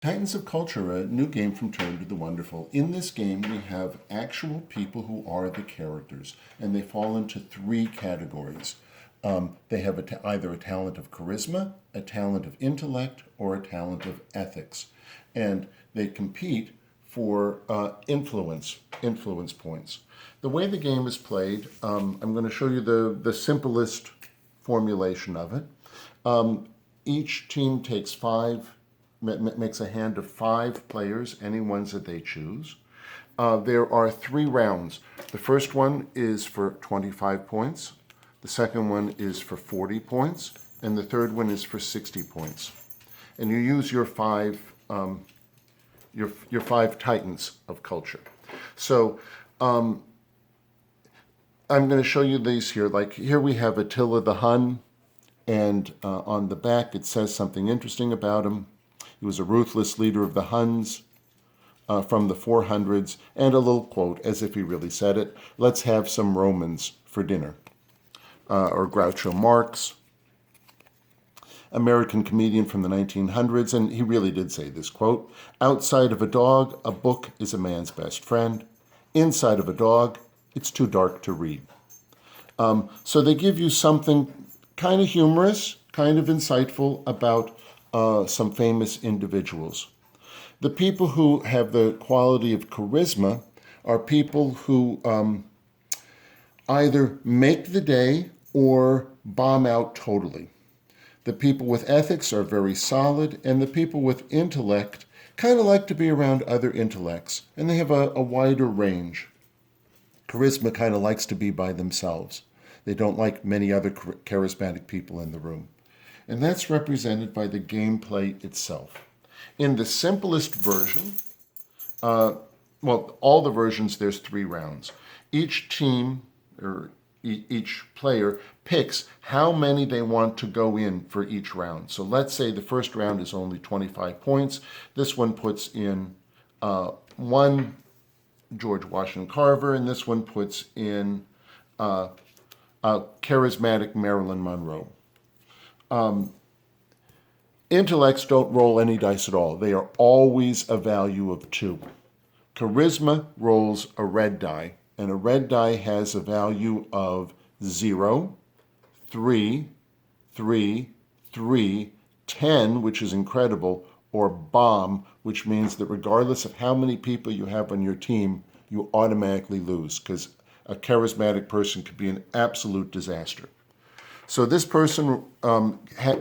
Titans of Culture, a new game from Turn to the Wonderful. In this game, we have actual people who are the characters, and they fall into three categories. They have either a talent of charisma, a talent of intellect, or a talent of ethics. And they compete for influence points. The way the game is played, I'm going to show you the simplest formulation of it. Each team takes makes a hand of 5 players, any ones that they choose. There are 3 rounds. The first one is for 25 points. The second one is for 40 points. And the third one is for 60 points. And you use your 5 titans of culture. So I'm going to show you these here. Like here we have Attila the Hun, and on the back it says something interesting about him. He was a ruthless leader of the Huns from the 400s, and a little quote, as if he really said it, "Let's have some Romans for dinner." Or Groucho Marx, American comedian from the 1900s, and he really did say this quote, "Outside of a dog, a book is a man's best friend. Inside of a dog, it's too dark to read." So they give you something kind of humorous, kind of insightful about some famous individuals. The people who have the quality of charisma are people who either make the day or bomb out totally. The people with ethics are very solid, and the people with intellect kind of like to be around other intellects, and they have a wider range. Charisma kind of likes to be by themselves. They don't like many other charismatic people in the room. And that's represented by the gameplay itself. In the simplest version, all the versions, there's 3 rounds. Each team, or each player, picks how many they want to go in for each round. So let's say the first round is only 25 points. This one puts in 1 George Washington Carver, and this one puts in charismatic Marilyn Monroe. Intellects don't roll any dice at all. They are always a value of 2. Charisma rolls a red die, and a red die has a value of 0, 3, 3, 3, 10, which is incredible, or bomb, which means that regardless of how many people you have on your team, you automatically lose, because a charismatic person could be an absolute disaster. So this person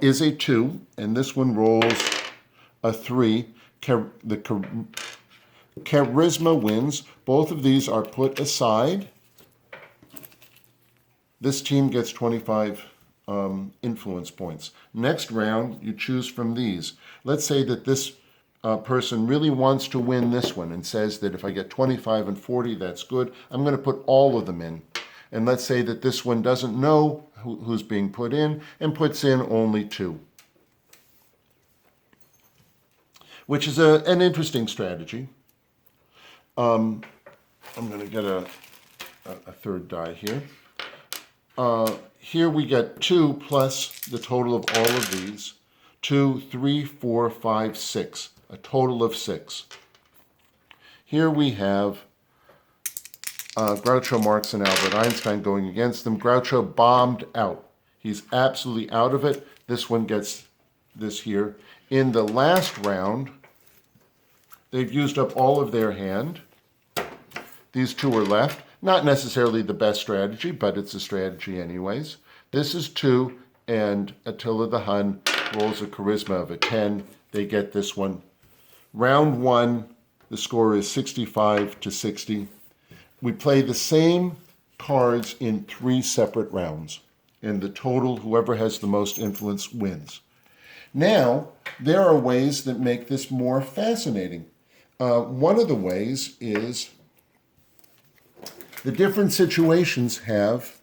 is a 2, and this one rolls a 3. The charisma wins. Both of these are put aside. This team gets 25 influence points. Next round, you choose from these. Let's say that this person really wants to win this one and says that if I get 25 and 40, that's good. I'm going to put all of them in. And let's say that this one doesn't know who's being put in and puts in only 2, which is an interesting strategy. I'm going to get a third die here. Here we get 2 plus the total of all of these. 2, 3, 4, 5, 6. A total of 6. Here we have Groucho Marx and Albert Einstein going against them. Groucho bombed out. He's absolutely out of it. This one gets this here. In the last round, they've used up all of their hand. These 2 are left. Not necessarily the best strategy, but it's a strategy anyways. This is 2, and Attila the Hun rolls a charisma of a 10. They get this one. Round 1, the score is 65 to 60. We play the same cards in 3 separate rounds, and the total, whoever has the most influence, wins. Now, there are ways that make this more fascinating. One of the ways is the different situations have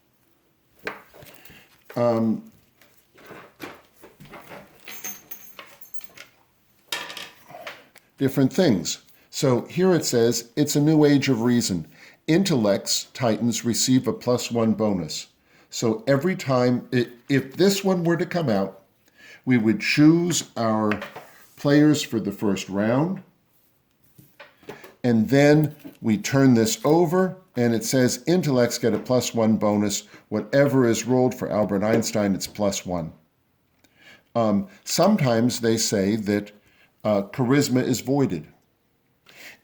different things. So here it says, it's a new age of reason. Intellects, Titans, receive a +1 bonus. So every time, if this one were to come out, we would choose our players for the first round. And then we turn this over, and it says intellects get a +1 bonus. Whatever is rolled for Albert Einstein, it's +1. Sometimes they say that charisma is voided.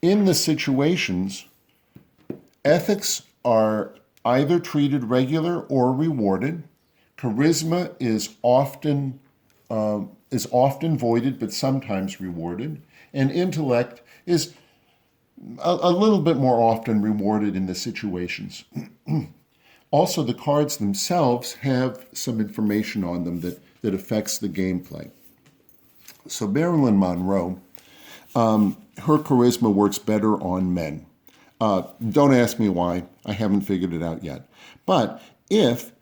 In the situations, ethics are either treated regular or rewarded. Charisma is often voided, but sometimes rewarded. And intellect is a little bit more often rewarded in the situations. Also, the cards themselves have some information on them that affects the gameplay. So Marilyn Monroe, her charisma works better on men. Don't ask me why. I haven't figured it out yet. But if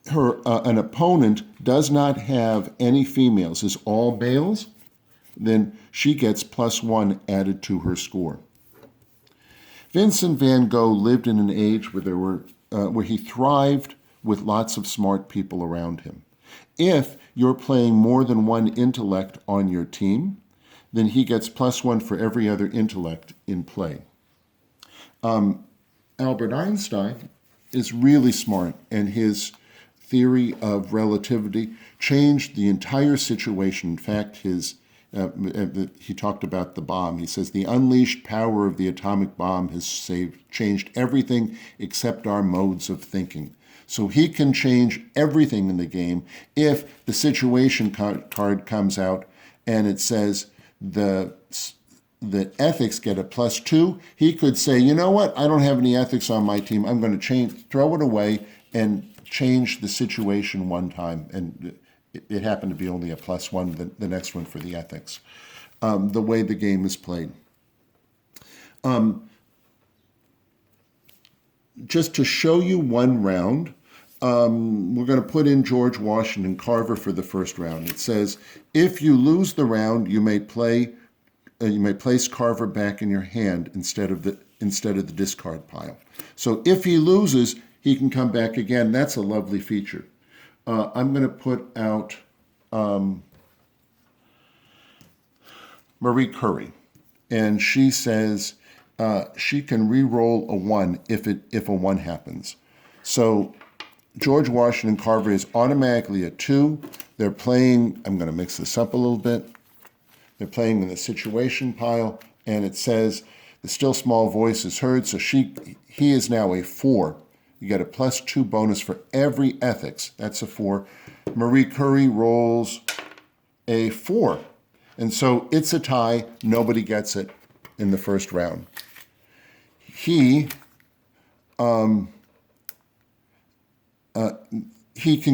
an opponent does not have any females, is all males, then she gets +1 added to her score. Vincent van Gogh lived in an age where he thrived with lots of smart people around him. If you're playing more than one intellect on your team, then he gets +1 for every other intellect in play. Albert Einstein is really smart, and his theory of relativity changed the entire situation. In fact, he talked about the bomb. He says, the unleashed power of the atomic bomb has changed everything except our modes of thinking. So he can change everything in the game if the situation card comes out and it says the ethics get a +2. He could say, you know what, I don't have any ethics on my team. I'm going to throw it away and change the situation one time. And it happened to be only a +1, the next one for the ethics. The way the game is played. Just to show you one round, we're going to put in George Washington Carver for the first round. It says, if you lose the round, you may place Carver back in your hand instead of the discard pile. So if he loses, he can come back again. That's a lovely feature. I'm going to put out Marie Curie, and she says she can re-roll a 1 if a 1 happens. So George Washington Carver is automatically a 2. They're playing, I'm going to mix this up a little bit. They're playing in the situation pile, and it says the still small voice is heard, so he is now a 4. You get a +2 bonus for every ethics. That's a 4. Marie Curie rolls a 4. And so it's a tie. Nobody gets it in the first round. He can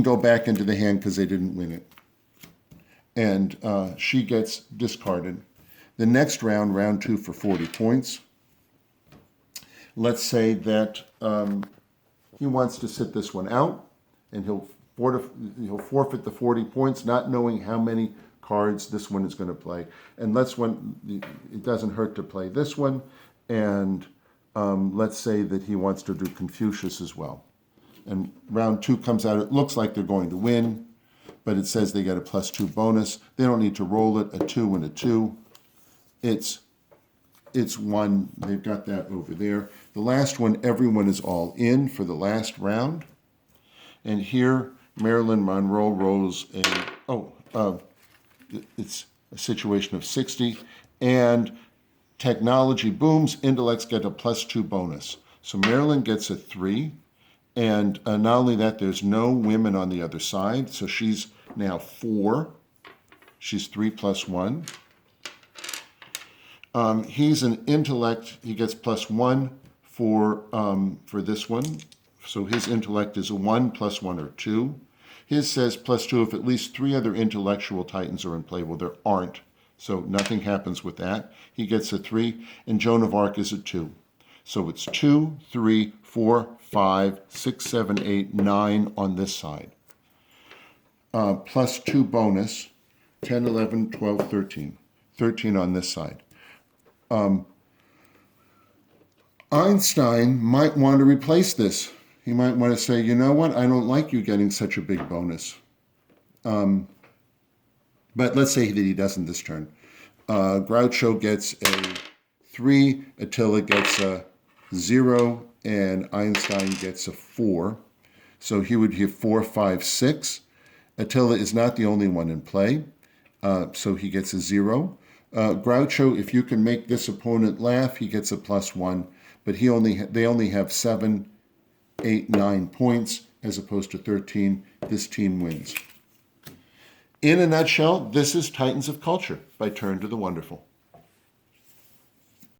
go back into the hand because they didn't win it. And she gets discarded. The next round, round 2 for 40 points. Let's say that he wants to sit this one out, and he'll forfeit the 40 points, not knowing how many cards this one is going to play. And it doesn't hurt to play this one, and let's say that he wants to do Confucius as well. And round 2 comes out, it looks like they're going to win, but it says they get a +2 bonus. They don't need to roll it, a 2 and a 2. It's 1, they've got that over there. The last one, everyone is all in for the last round. And here, Marilyn Monroe rolls it's a situation of 60. And technology booms, intellects get a +2 bonus. So Marilyn gets a 3. And not only that, there's no women on the other side. So she's now 4. She's 3 + 1. He's an intellect. He gets +1 for this one. So his intellect is a 1 + 1 or 2. His says +2 if at least 3 other intellectual titans are in play. Well, there aren't. So nothing happens with that. He gets a 3. And Joan of Arc is a 2. So it's 2, 3, 4, 5, 6, 7, 8, 9 on this side. +2 bonus, 10, 11, 12, 13. 13 on this side. Einstein might want to replace this. He might want to say, you know what, I don't like you getting such a big bonus. But let's say that he doesn't this turn. Groucho gets a 3, Attila gets a 0, and Einstein gets a 4. So he would have 4, 5, 6. Attila is not the only one in play, so he gets a 0. Groucho, if you can make this opponent laugh, he gets a +1, but they only have 7, 8, 9 points as opposed to 13. This team wins. In a nutshell, this is Titans of Culture by Turn to the Wonderful.